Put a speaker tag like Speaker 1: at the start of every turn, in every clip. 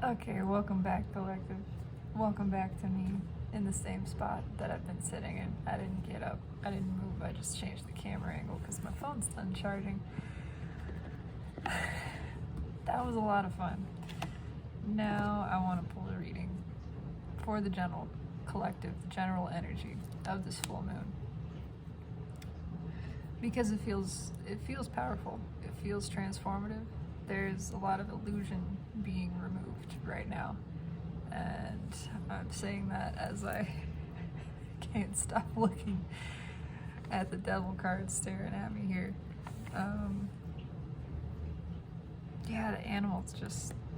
Speaker 1: Okay, welcome back, collective. Welcome back to me in the same spot that I've been sitting in. I didn't get up, I didn't move, I just changed the camera angle because my phone's done charging. That was a lot of fun. Now I want to pull a reading for the general collective, the general energy of this full moon. Because it feels powerful, it feels transformative. There's a lot of illusion being removed right now, and I'm saying that as I can't stop looking at the devil card staring at me here. Yeah, the animals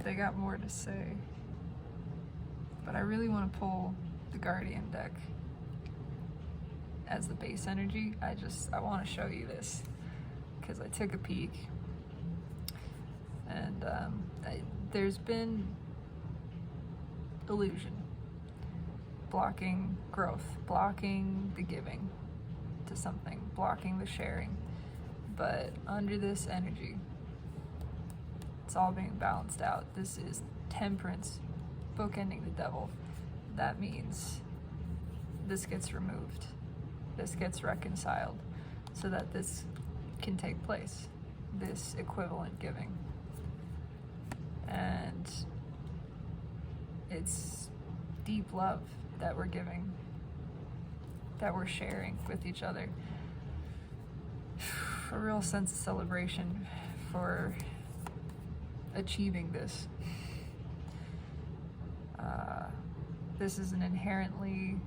Speaker 1: they got more to say, but I really want to pull the Guardian deck as the base energy. I want to show you this because I took a peek, and there's been illusion blocking growth, blocking the giving to something, blocking the sharing. But under this energy, it's all being balanced out. This is temperance bookending the devil. That means this gets removed, this gets reconciled, so that this can take place, this equivalent giving. And it's deep love that we're giving, that we're sharing with each other. A real sense of celebration for achieving this. This is an inherently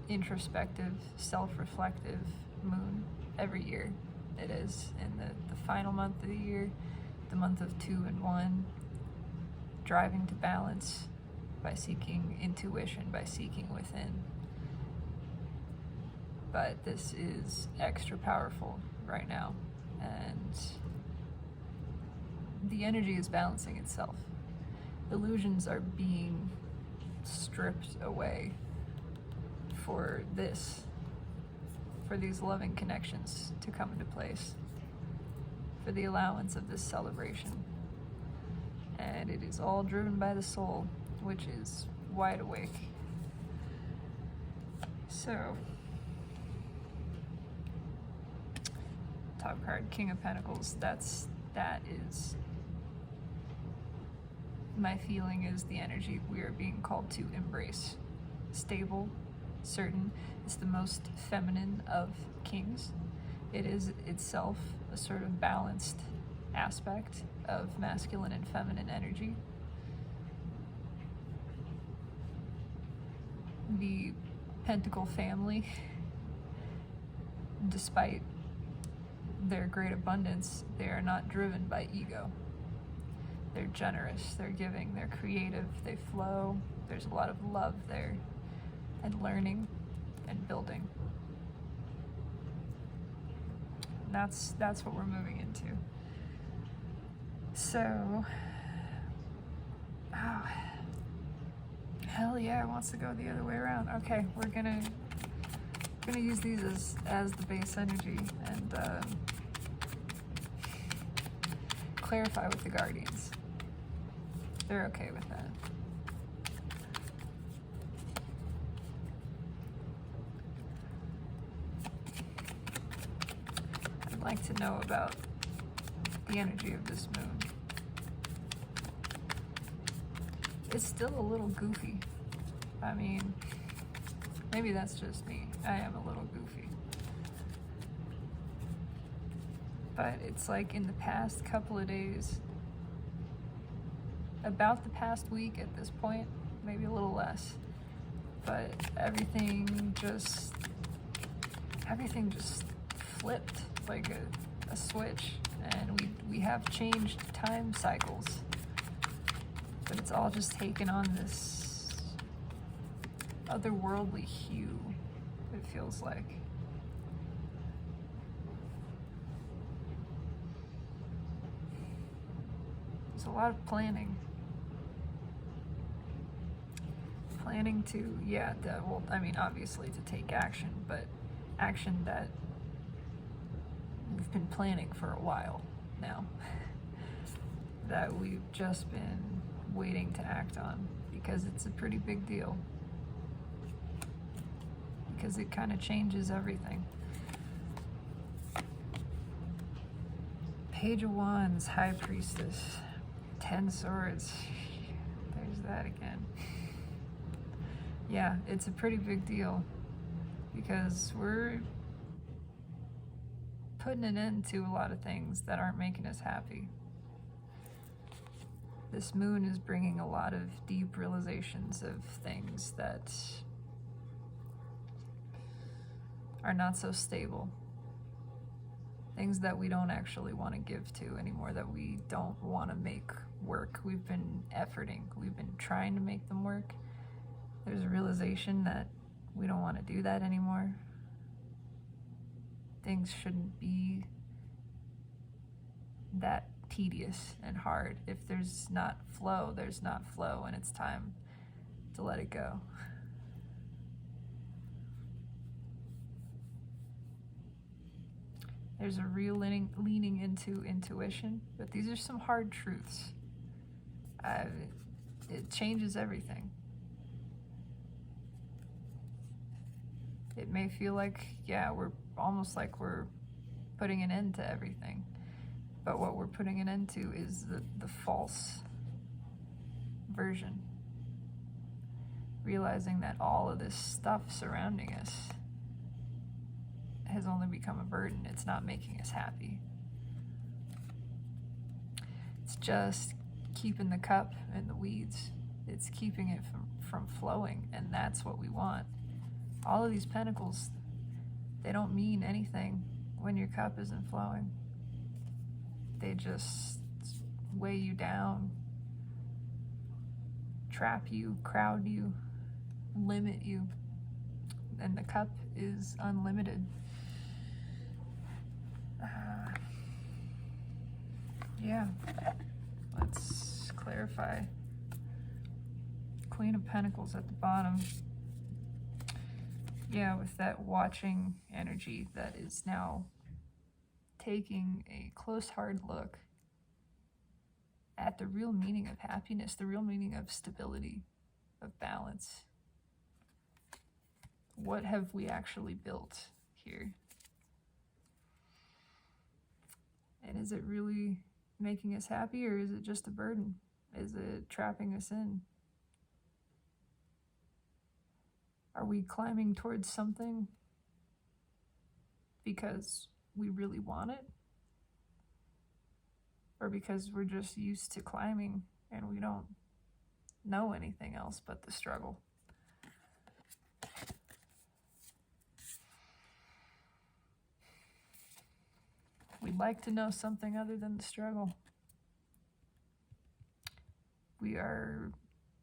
Speaker 1: introspective, self-reflective moon every year. It is in the final month of the year, the month of 2 and 1, driving to balance by seeking intuition, by seeking within. But this is extra powerful right now, and the energy is balancing itself. Illusions are being stripped away for these loving connections to come into place, for the allowance of this celebration. And it is all driven by the soul, which is wide awake. So, top card, King of Pentacles. That is my feeling, is the energy we are being called to embrace. Stable, certain. It's the most feminine of kings. It is itself a sort of balanced aspect of masculine and feminine energy. The Pentacle family, despite their great abundance, they are not driven by ego. They're generous, they're giving, they're creative, they flow. There's a lot of love there, and learning and building. And that's what we're moving into. So, oh, hell yeah, it wants to go the other way around. Okay, we're gonna use these as the base energy and clarify with the Guardians. They're okay with that. I'd like to know about the energy of this moon. It's still a little goofy. I mean, maybe that's just me. I am a little goofy. But it's like in the past couple of days, about the past week at this point, maybe a little less, but everything just flipped like a switch, and we have changed time cycles, but it's all just taken on this otherworldly hue, it feels like. There's a lot of planning to, obviously to take action, but action that we've been planning for a while now. That we've just been waiting to act on, because it's a pretty big deal. Because it kind of changes everything. Page of Wands, High Priestess, 10 Swords. There's that again. Yeah, it's a pretty big deal because we're putting an end to a lot of things that aren't making us happy. This moon is bringing a lot of deep realizations of things that are not so stable. Things that we don't actually want to give to anymore, that we don't want to make work. We've been efforting, we've been trying to make them work. There's a realization that we don't want to do that anymore. Things shouldn't be that tedious and hard. If there's not flow, there's not flow, and it's time to let it go. There's a real leaning into intuition, but these are some hard truths. It changes everything. It may feel like, yeah, we're almost like we're putting an end to everything. But what we're putting an end to is the false version. Realizing that all of this stuff surrounding us has only become a burden. It's not making us happy. It's just keeping the cup in the weeds. It's keeping it from flowing, and that's what we want. All of these pentacles, they don't mean anything when your cup isn't flowing. They just weigh you down, trap you, crowd you, limit you, and the cup is unlimited. Yeah, let's clarify. Queen of Pentacles at the bottom. Yeah, with that watching energy that is now taking a close, hard look at the real meaning of happiness, the real meaning of stability, of balance. What have we actually built here? And is it really making us happy, or is it just a burden? Is it trapping us in? Are we climbing towards something because we really want it? Or because we're just used to climbing and we don't know anything else but the struggle? We'd like to know something other than the struggle. We are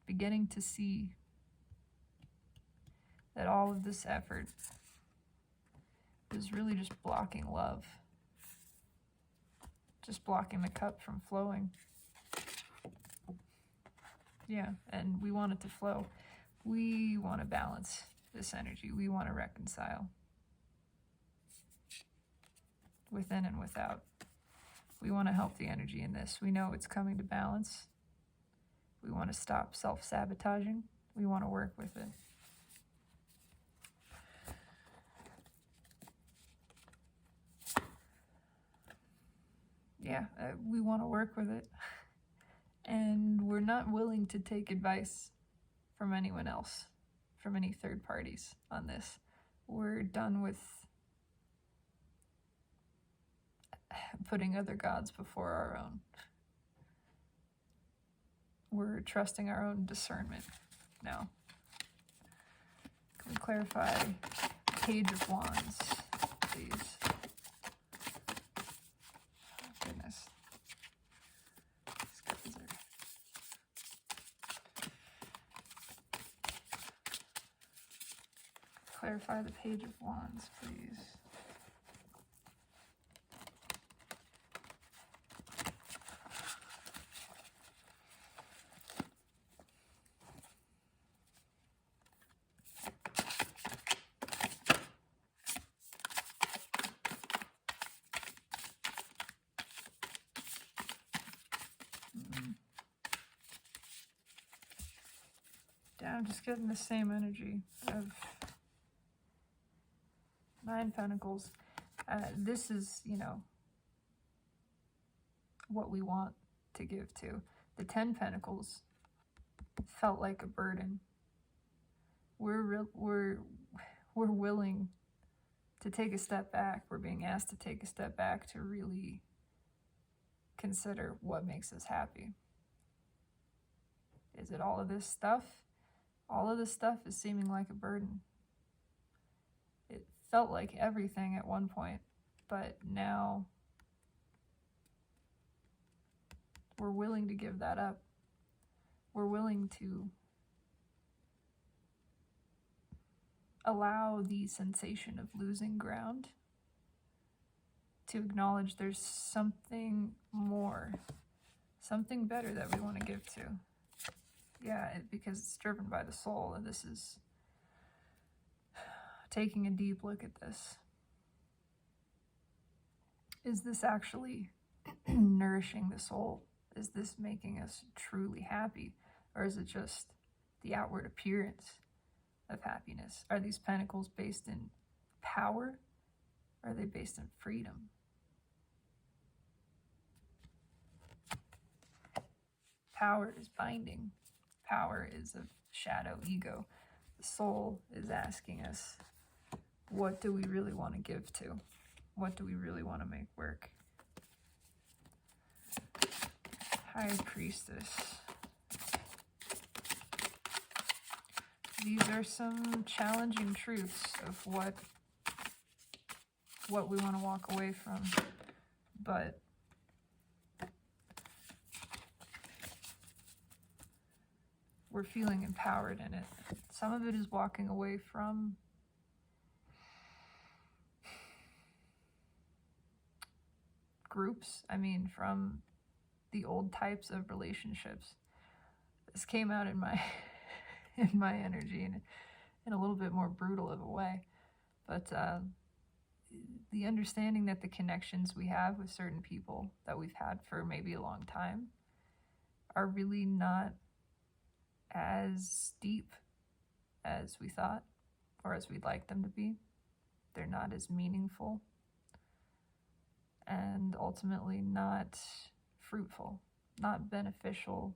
Speaker 1: beginning to see that all of this effort is really just blocking love. Just blocking the cup from flowing. Yeah, and we want it to flow. We want to balance this energy. We want to reconcile within and without. We want to help the energy in this. We know it's coming to balance. We want to stop self-sabotaging. We want to work with it. Yeah, we want to work with it. And we're not willing to take advice from anyone else, from any third parties on this. We're done with putting other gods before our own. We're trusting our own discernment now. Can we clarify Page of Wands, please? Oh, goodness. These guys are... Clarify the Page of Wands, please. Yeah, I'm just getting the same energy of 9 Pentacles. This is, you know, what we want to give to. The 10 Pentacles felt like a burden. We're willing to take a step back. We're being asked to take a step back to really consider what makes us happy. Is it all of this stuff? All of this stuff is seeming like a burden. It felt like everything at one point, but now we're willing to give that up. We're willing to allow the sensation of losing ground, to acknowledge there's something more, something better that we want to give to. Yeah, because it's driven by the soul, and this is taking a deep look at this. Is this actually nourishing the soul? Is this making us truly happy? Or is it just the outward appearance of happiness? Are these pentacles based in power? Or are they based in freedom? Power is binding. Power is a shadow ego. The soul is asking us, what do we really want to give to? What do we really want to make work? High Priestess. These are some challenging truths of what we want to walk away from, but we're feeling empowered in it. Some of it is walking away from groups, from the old types of relationships. This came out in my in my energy in a little bit more brutal of a way, but the understanding that the connections we have with certain people that we've had for maybe a long time are really not as deep as we thought, or as we'd like them to be. They're not as meaningful, and ultimately not fruitful, not beneficial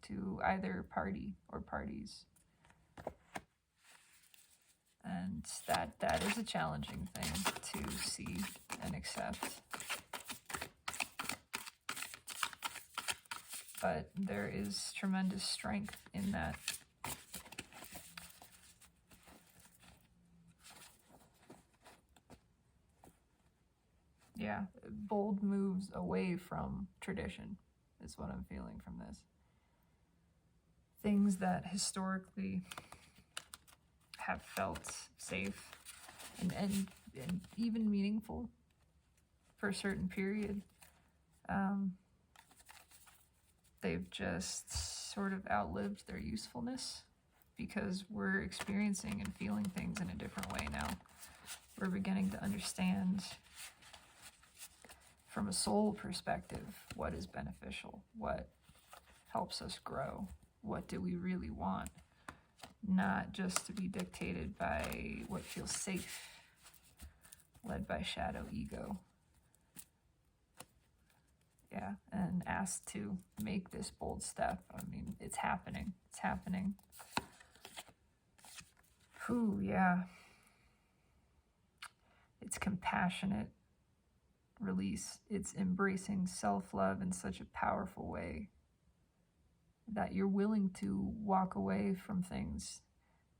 Speaker 1: to either party or parties. And that is a challenging thing to see and accept. But there is tremendous strength in that. Yeah, bold moves away from tradition is what I'm feeling from this. Things that historically have felt safe and even meaningful for a certain period, they've just sort of outlived their usefulness because we're experiencing and feeling things in a different way now. We're beginning to understand from a soul perspective what is beneficial, what helps us grow, what do we really want, not just to be dictated by what feels safe, led by shadow ego. Yeah, and asked to make this bold step. It's happening. It's happening. Ooh, yeah. It's compassionate release. It's embracing self-love in such a powerful way that you're willing to walk away from things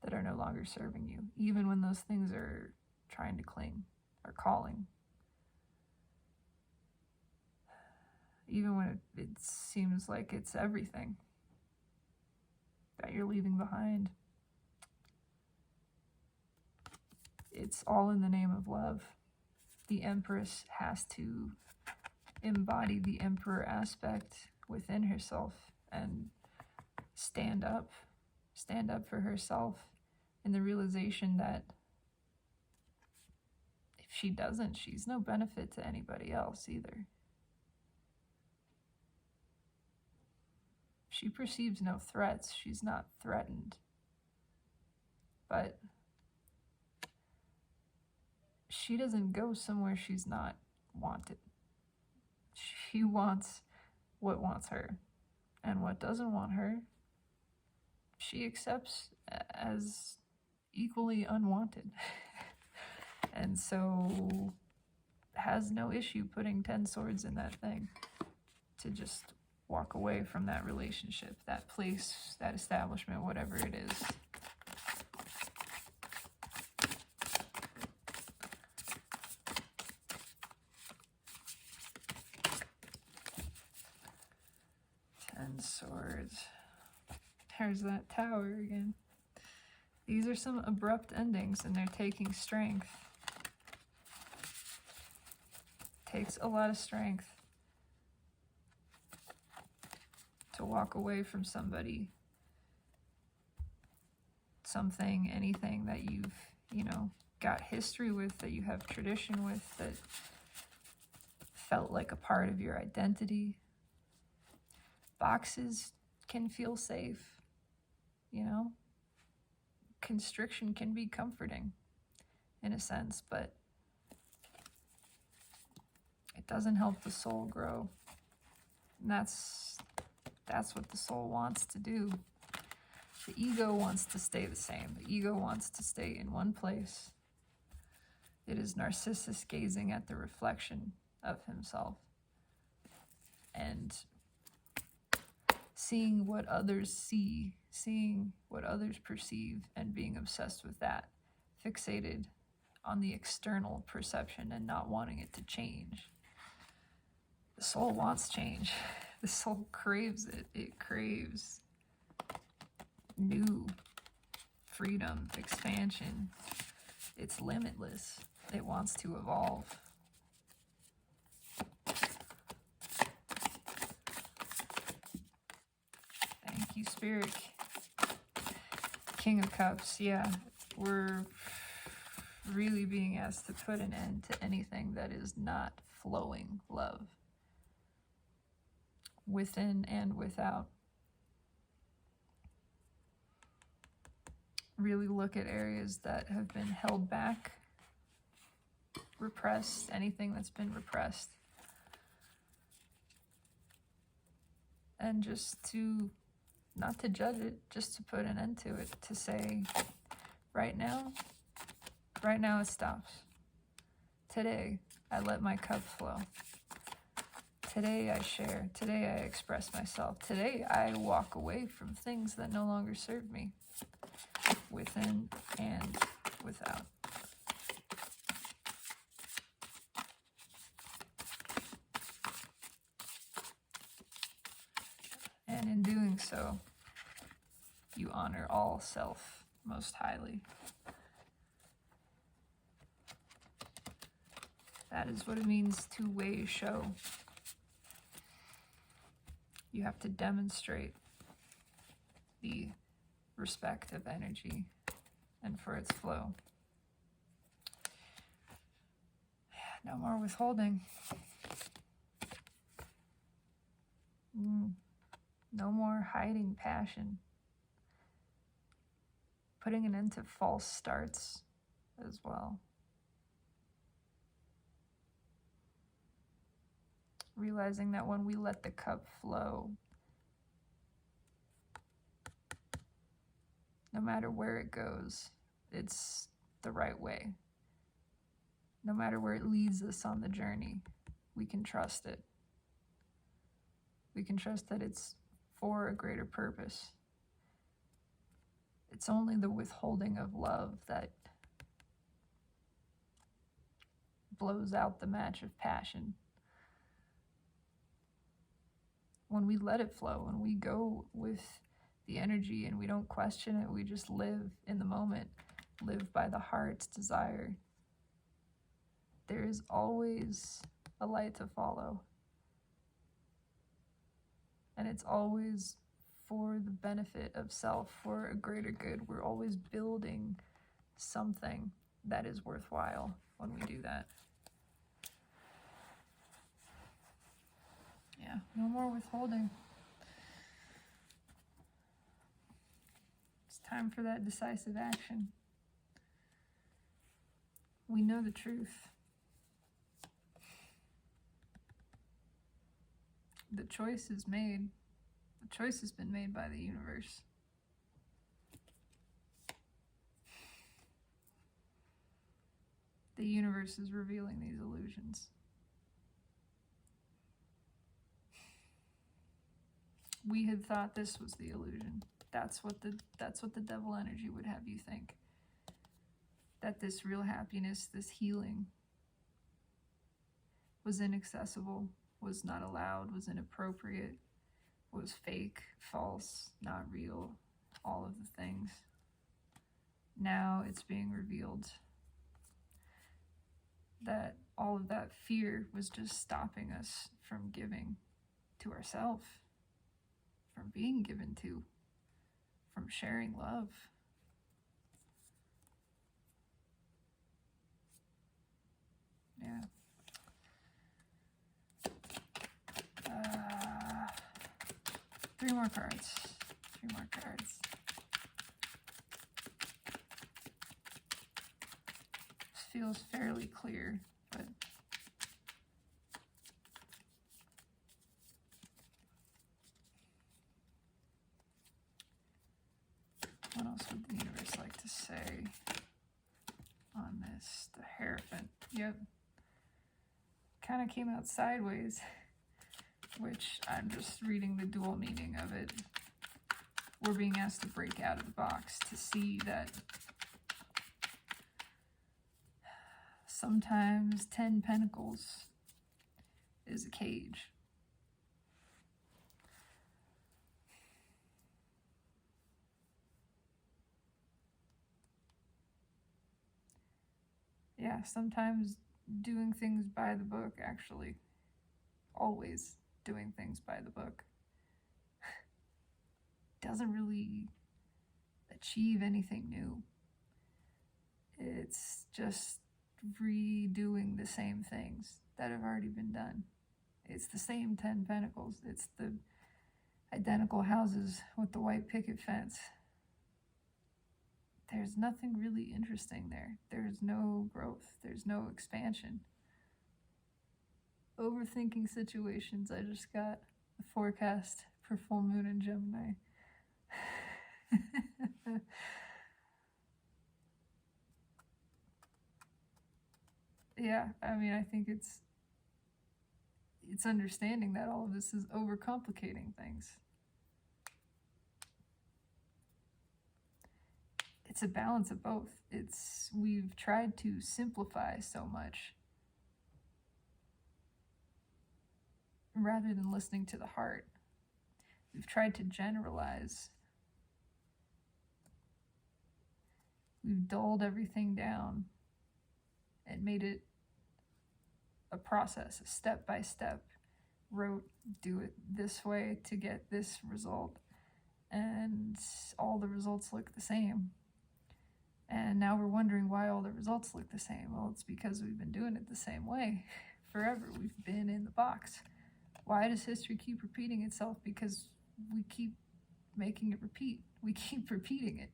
Speaker 1: that are no longer serving you, even when those things are trying to cling or calling. Even when it seems like it's everything that you're leaving behind. It's all in the name of love. The Empress has to embody the Emperor aspect within herself and stand up for herself in the realization that if she doesn't, she's no benefit to anybody else either. She perceives no threats. She's not threatened. But she doesn't go somewhere she's not wanted. She wants what wants her. And what doesn't want her, she accepts as equally unwanted. And so has no issue putting 10 swords in that thing to just walk away from that relationship, that place, that establishment, whatever it is. Ten swords. There's that tower again. These are some abrupt endings, and they're taking strength. Takes a lot of strength to walk away from somebody, something, anything that you've, got history with, that you have tradition with, that felt like a part of your identity. Boxes can feel safe, Constriction can be comforting in a sense, but it doesn't help the soul grow. And that's what the soul wants to do. The ego wants to stay the same. The ego wants to stay in one place. It is Narcissus gazing at the reflection of himself and seeing what others see, seeing what others perceive, and being obsessed with that, fixated on the external perception and not wanting it to change. The soul wants change. The soul craves it. It craves new freedom, expansion. It's limitless. It wants to evolve. Thank you, Spirit. King of Cups, yeah. We're really being asked to put an end to anything that is not flowing love, within and without. Really look at areas that have been held back, repressed, anything that's been repressed. And just to, not to judge it, just to put an end to it, to say, right now it stops. Today, I let my cup flow. Today I share. Today I express myself. Today I walk away from things that no longer serve me, within and without. And in doing so, you honor all self most highly. That is what it means to weigh show. You have to demonstrate the respect of energy and for its flow. No more withholding. No more hiding passion. Putting an end to false starts as well. Realizing that when we let the cup flow, no matter where it goes, it's the right way. No matter where it leads us on the journey, we can trust it. We can trust that it's for a greater purpose. It's only the withholding of love that blows out the match of passion. When we let it flow, when we go with the energy and we don't question it, we just live in the moment, live by the heart's desire. There is always a light to follow. And it's always for the benefit of self, for a greater good. We're always building something that is worthwhile when we do that. Yeah, no more withholding. Time for that decisive action. We know the truth. The choice is made. The choice has been made by the universe. The universe is revealing these illusions. We had thought this was the illusion. That's what the devil energy would have you think. That this real happiness, this healing, was inaccessible, was not allowed, was inappropriate, was fake, false, not real, all of the things. Now it's being revealed that all of that fear was just stopping us from giving to ourselves, from being given to, from sharing love. Yeah. 3 more cards. 3 more cards. This feels fairly clear, but what else would the universe like to say on this? The Hierophant. Yep. Kind of came out sideways, which I'm just reading the dual meaning of it. We're being asked to break out of the box to see that sometimes 10 pentacles is a cage. Yeah, sometimes doing things by the book, actually. Always doing things by the book. Doesn't really achieve anything new. It's just redoing the same things that have already been done. It's the same 10 pentacles. It's the identical houses with the white picket fence. There's nothing really interesting there. There's no growth. There's no expansion. Overthinking situations. I just got a forecast for full moon in Gemini. Yeah, I mean, I think it's understanding that all of this is overcomplicating things. It's a balance of both. We've tried to simplify so much rather than listening to the heart. We've tried to generalize. We've dulled everything down and made it a process, a step-by-step route. Do it this way to get this result. And all the results look the same. And now we're wondering why all the results look the same. Well, it's because we've been doing it the same way forever. We've been in the box. Why does history keep repeating itself? Because we keep making it repeat. We keep repeating it.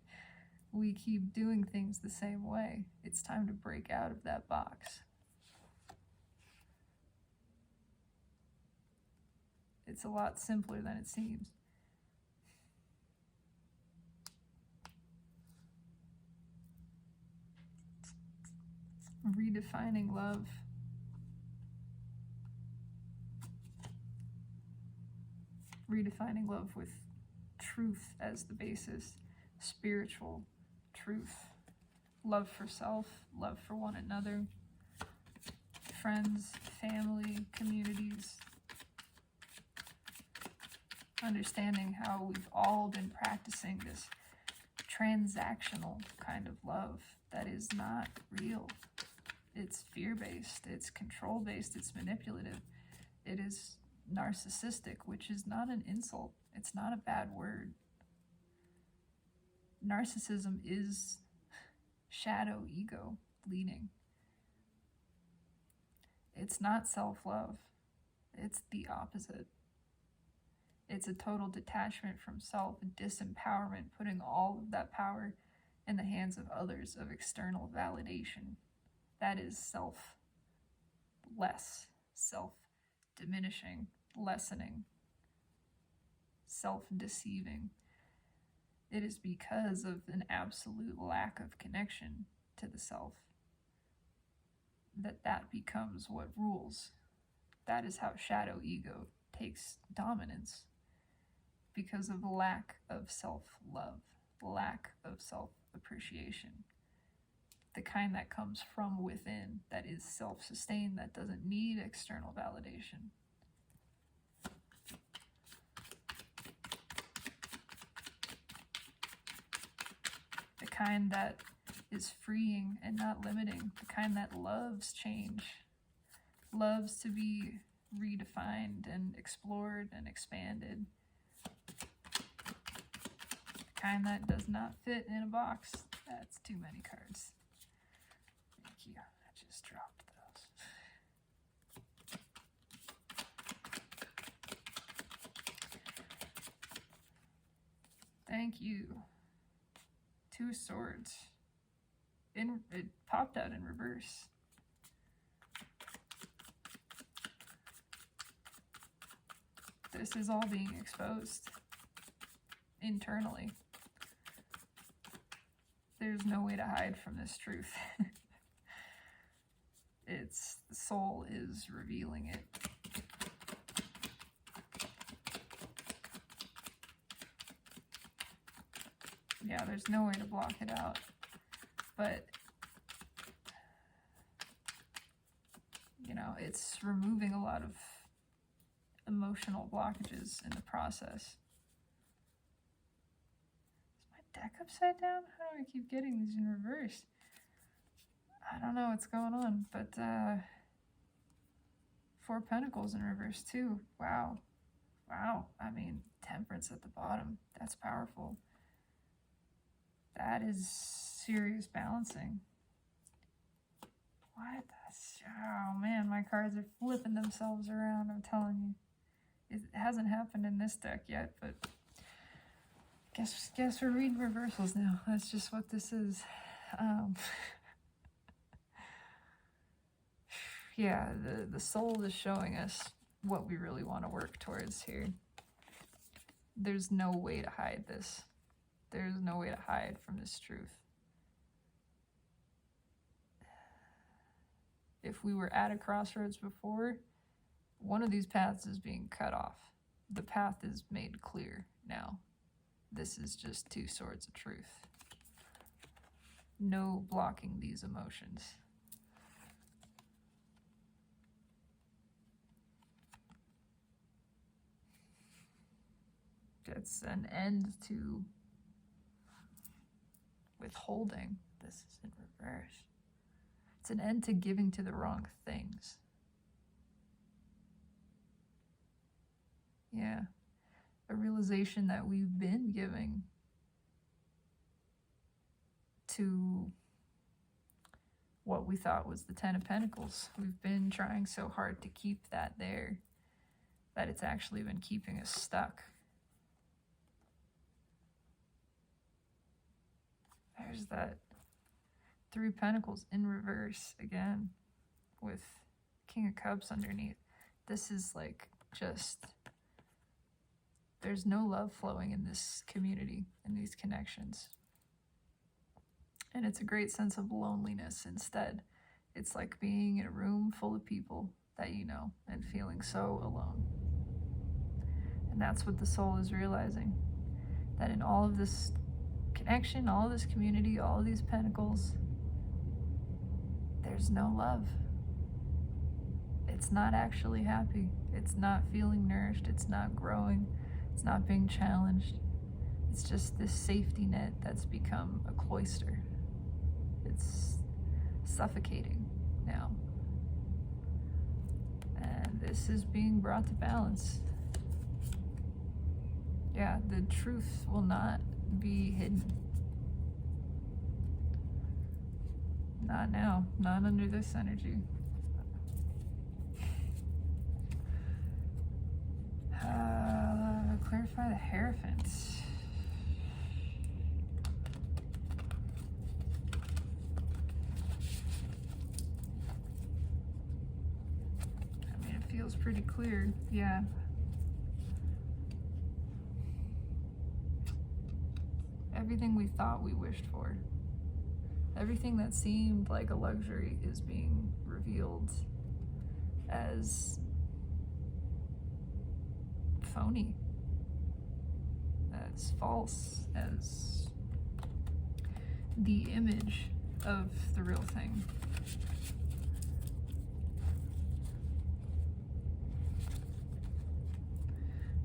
Speaker 1: We keep doing things the same way. It's time to break out of that box. It's a lot simpler than it seems. Redefining love. Redefining love with truth as the basis. Spiritual truth. Love for self, love for one another. Friends, family, communities. Understanding how we've all been practicing this transactional kind of love that is not real. It's fear-based, it's control-based, it's manipulative. It is narcissistic, which is not an insult. It's not a bad word. Narcissism is shadow ego leading. It's not self-love. It's the opposite. It's a total detachment from self, disempowerment, putting all of that power in the hands of others, of external validation. That is self-less, self-diminishing, lessening, self-deceiving. It is because of an absolute lack of connection to the self that becomes what rules. That is how shadow ego takes dominance, because of lack of self-love, lack of self-appreciation, the kind that comes from within, that is self-sustained, that doesn't need external validation. The kind that is freeing and not limiting, the kind that loves change, loves to be redefined and explored and expanded, the kind that does not fit in a box. That's too many cards. Thank you. I just dropped those. Thank you. 2 swords. It popped out in reverse. This is all being exposed internally. There's no way to hide from this truth. The soul is revealing it. Yeah, there's no way to block it out. But, it's removing a lot of emotional blockages in the process. Is my deck upside down? How do I keep getting these in reverse? I don't know what's going on, but 4 Pentacles in reverse too. Wow. I mean, Temperance at the bottom. That's powerful. That is serious balancing. What? Oh man, my cards are flipping themselves around, I'm telling you. It hasn't happened in this deck yet, but guess we're reading reversals now. That's just what this is. Yeah, the soul is showing us what we really want to work towards here. There's no way to hide this. There's no way to hide from this truth. If we were at a crossroads before, one of these paths is being cut off. The path is made clear now. This is just 2 swords of truth. No blocking these emotions. It's an end to withholding. This is in reverse. It's an end to giving to the wrong things. Yeah. A realization that we've been giving to what we thought was the 10 of Pentacles. We've been trying so hard to keep that there that it's actually been keeping us stuck. There's that 3 Pentacles in reverse again with King of Cups underneath. This is like just, there's no love flowing in this community, in these connections. And it's a great sense of loneliness instead. It's like being in a room full of people that you know and feeling so alone. And that's what the soul is realizing. That in all of this connection, all of this community, all of these pentacles, there's no love. It's not actually happy. It's not feeling nourished. It's not growing. It's not being challenged. It's just this safety net that's become a cloister. It's suffocating now. And this is being brought to balance. Yeah, the truth will not be hidden. Not now, not under this energy. Clarify the Hierophant. I mean, it feels pretty clear, yeah. Everything we thought we wished for, everything that seemed like a luxury is being revealed as phony, as false, as the image of the real thing.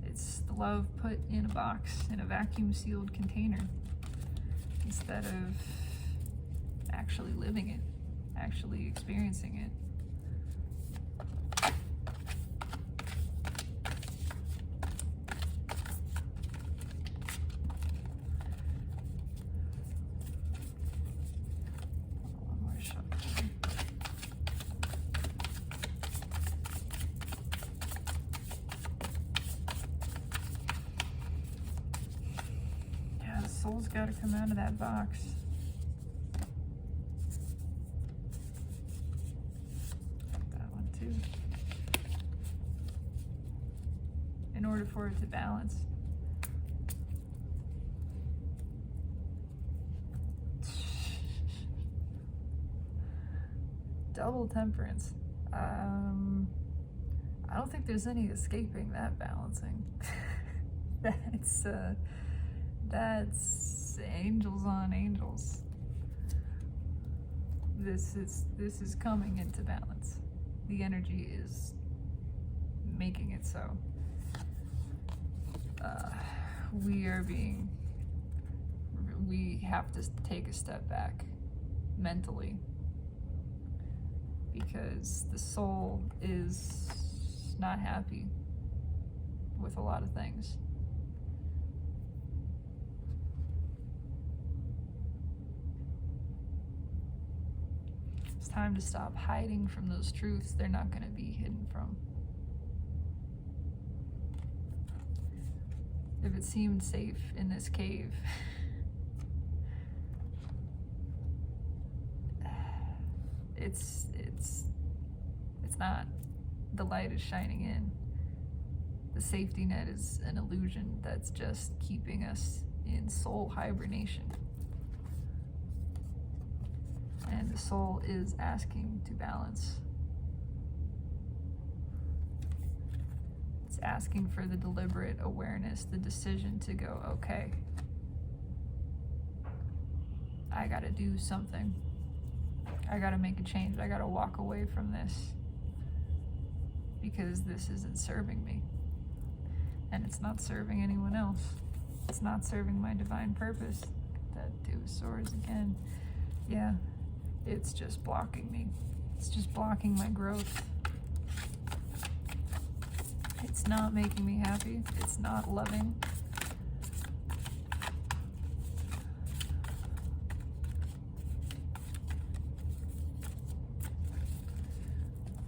Speaker 1: It's the love put in a box, in a vacuum sealed container, instead of actually living it, actually experiencing it. One more shuffle. Yeah, the soul's got to come out of that box. In order for it to balance. Double Temperance. I don't think there's any escaping that balancing. That's angels on angels. This is coming into balance. The energy is making it so. We have to take a step back mentally, because the soul is not happy with a lot of things. It's time to stop hiding from those truths they're not going to be hidden from. If it seemed safe in this cave, it's not. The light is shining in. The safety net is an illusion that's just keeping us in soul hibernation. And the soul is asking to balance. It's asking for the deliberate awareness, the decision to go, okay, I gotta do something. I gotta make a change. I gotta walk away from this, because this isn't serving me. And it's not serving anyone else. It's not serving my divine purpose. That Two of Swords again. Yeah, it's just blocking me. It's just blocking my growth. It's not making me happy. It's not loving.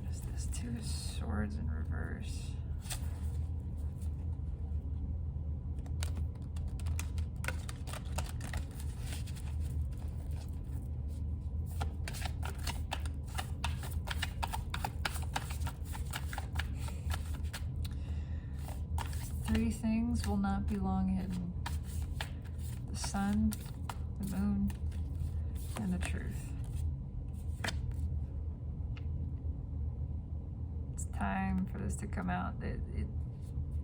Speaker 1: What is this? Two of Swords in reverse. Three things will not be long hidden: the sun, the moon, and the truth. It's time for this to come out.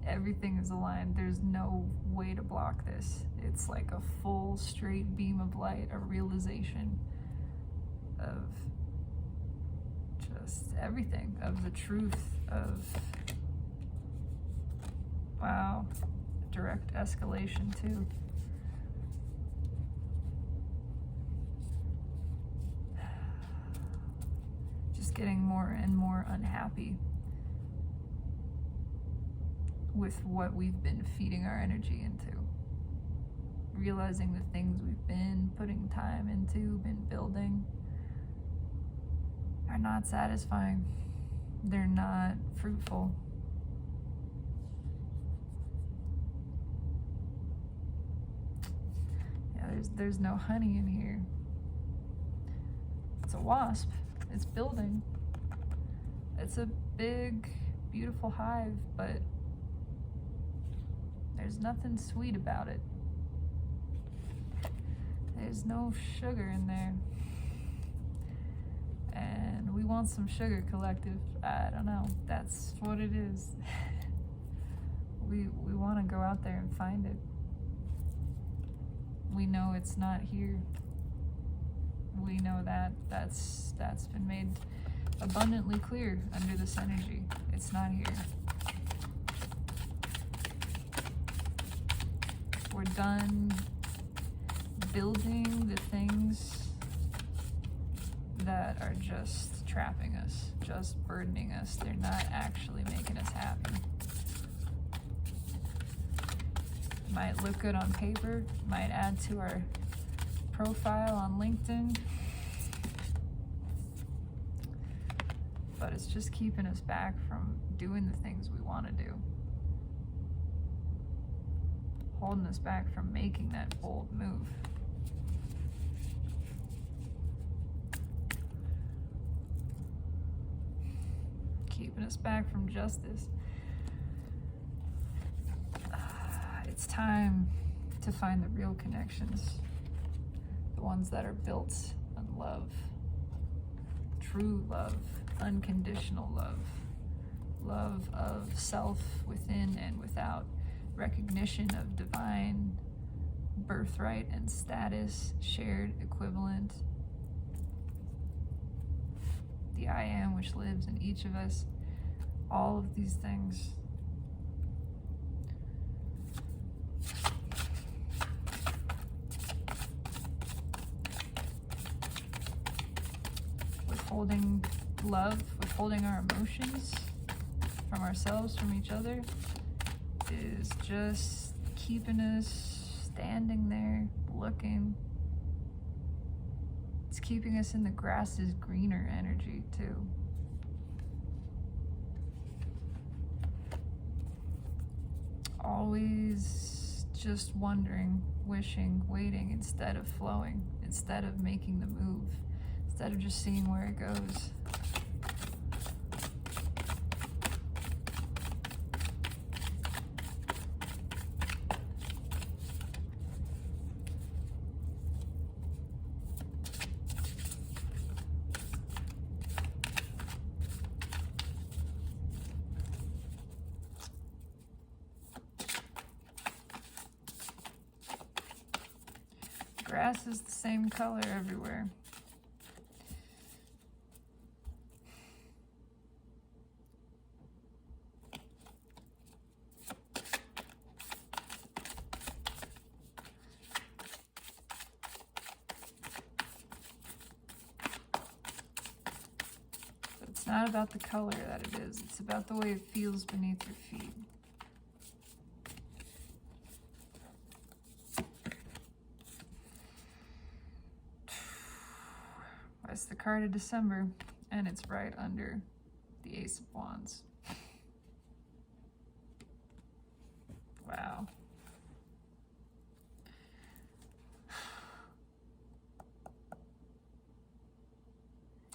Speaker 1: Everything is aligned. There's no way to block this. It's like a full straight beam of light, a realization of just everything, of the truth, of wow, direct escalation too. Just getting more and more unhappy with what we've been feeding our energy into. Realizing the things we've been putting time into, been building, are not satisfying. They're not fruitful. There's no honey in here. It's a wasp. It's building. It's a big, beautiful hive, but there's nothing sweet about it. There's no sugar in there. And we want some sugar, collective. I don't know. That's what it is. We want to go out there and find it. We know it's not here. We know that. That's been made abundantly clear under this energy. It's not here. We're done building the things that are just trapping us, just burdening us. They're not actually making us happy. Might look good on paper, might add to our profile on LinkedIn, but it's just keeping us back from doing the things we want to do. Holding us back from making that bold move. Keeping us back from justice. It's time to find the real connections, the ones that are built on love, true love, unconditional love, love of self within and without, recognition of divine birthright and status, shared equivalent, the I am which lives in each of us, all of these things. Withholding love, withholding our emotions from ourselves, from each other, is just keeping us standing there, looking. It's keeping us in the grass is greener energy, too. Always just wondering, wishing, waiting, instead of flowing, instead of making the move, instead of just seeing where it goes. Grass is the same color everywhere. But it's not about the color that it is. It's about the way it feels beneath your feet. That's the card of December, and it's right under the Ace of Wands. Wow.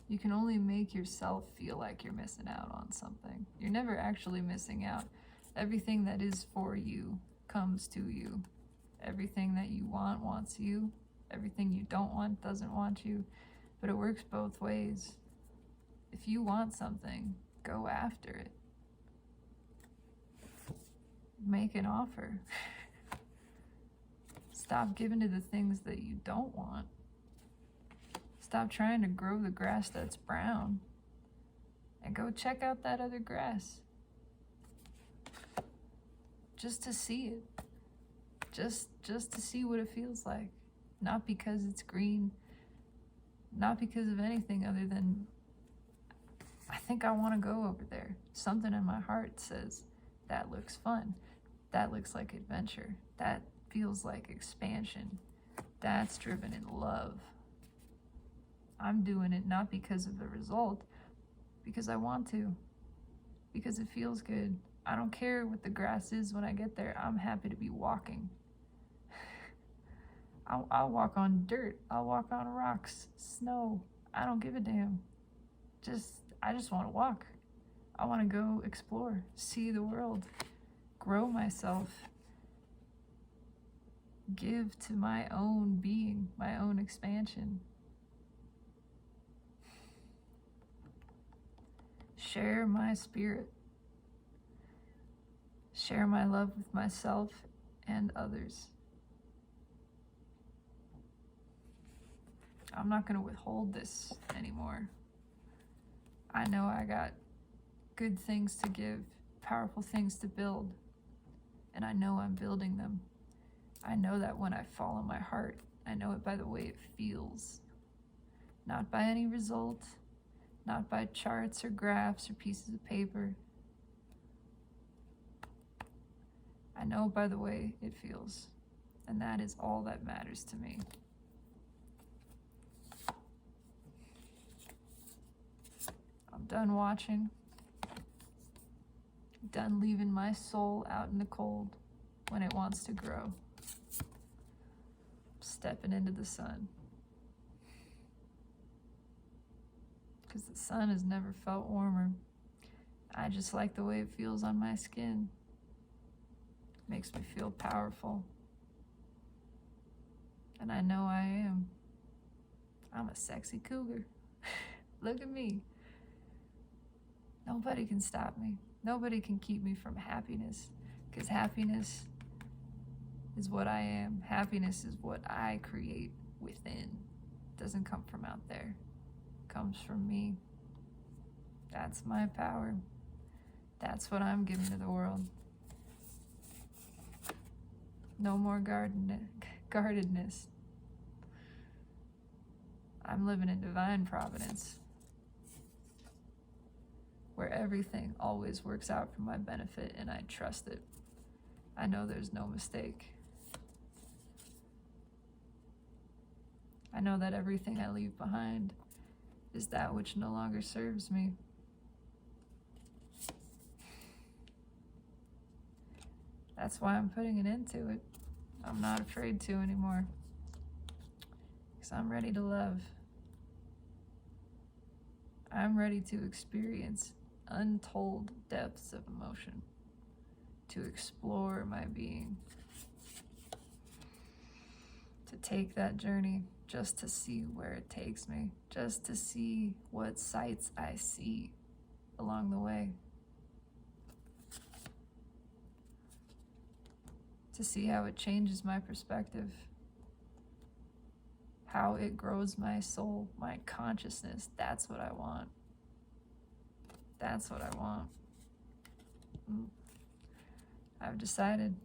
Speaker 1: You can only make yourself feel like you're missing out on something. You're never actually missing out. Everything that is for you comes to you. Everything that you want wants you. Everything you don't want doesn't want you. But it works both ways. If you want something, go after it. Make an offer. Stop giving to the things that you don't want. Stop trying to grow the grass that's brown. And go check out that other grass. Just to see it. Just to see what it feels like. Not because it's green. Not because of anything other than, I think I want to go over there. Something in my heart says, that looks fun. That looks like adventure. That feels like expansion. That's driven in love. I'm doing it not because of the result, because I want to. Because it feels good. I don't care what the grass is when I get there. I'm happy to be walking. I'll walk on dirt. I'll walk on rocks, snow. I don't give a damn. I just want to walk. I want to go explore, see the world, grow myself, give to my own being, my own expansion. Share my spirit. Share my love with myself and others. I'm not going to withhold this anymore. I know I got good things to give, powerful things to build, and I know I'm building them. I know that when I follow my heart, I know it by the way it feels, not by any result, not by charts or graphs or pieces of paper. I know by the way it feels, and that is all that matters to me. I'm done watching, done leaving my soul out in the cold when it wants to grow. Stepping into the sun. Because the sun has never felt warmer. I just like the way it feels on my skin. Makes me feel powerful. And I know I am. I'm a sexy cougar. Look at me. Nobody can stop me. Nobody can keep me from happiness. Because happiness is what I am. Happiness is what I create within. It doesn't come from out there. It comes from me. That's my power. That's what I'm giving to the world. No more guardedness. I'm living in divine providence, where everything always works out for my benefit, and I trust it. I know there's no mistake. I know that everything I leave behind is that which no longer serves me. That's why I'm putting an end to it. I'm not afraid to anymore. Because I'm ready to love. I'm ready to experience untold depths of emotion, to explore my being, to take that journey just to see where it takes me, just to see what sights I see along the way, to see how it changes my perspective, how it grows my soul, my consciousness. That's what I want. That's what I want. I've decided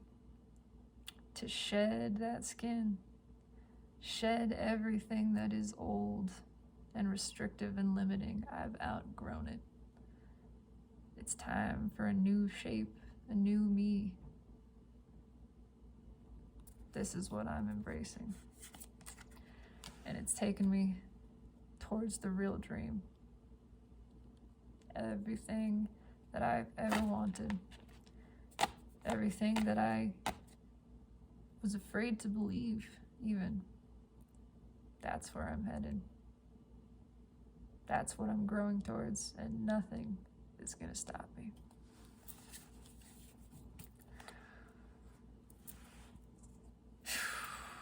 Speaker 1: to shed that skin, shed everything that is old and restrictive and limiting. I've outgrown it. It's time for a new shape, a new me. This is what I'm embracing. And it's taken me towards the real dream. Everything that I've ever wanted. Everything that I was afraid to believe, even. That's where I'm headed. That's what I'm growing towards, and nothing is going to stop me.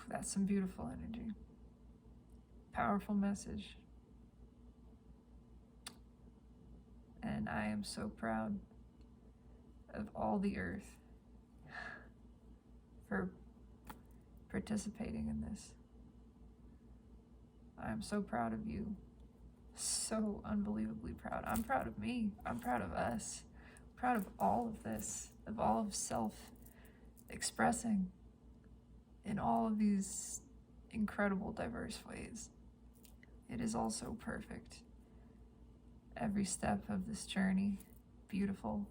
Speaker 1: That's some beautiful energy. Powerful message. And I am so proud of all the earth for participating in this. I'm so proud of you. So unbelievably proud. I'm proud of me. I'm proud of us. I'm proud of all of this, of all of self-expressing in all of these incredible, diverse ways. It is all so perfect. Every step of this journey, beautiful.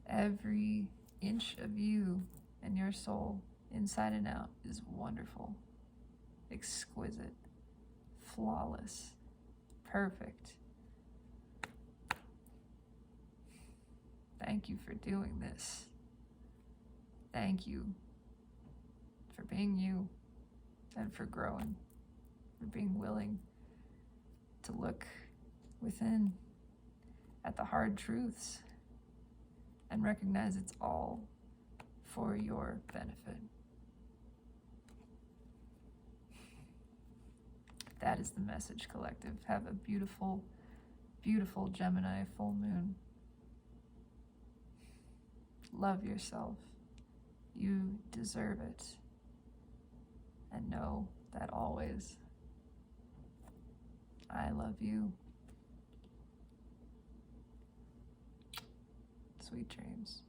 Speaker 1: Every inch of you and your soul, inside and out, is wonderful, exquisite, flawless, perfect. Thank you for doing this. Thank you for being you. and for growing, for being willing to look within at the hard truths and recognize it's all for your benefit. That is the message, collective. Have a beautiful, beautiful Gemini full moon. Love yourself. You deserve it. And know that always I love you. Sweet dreams.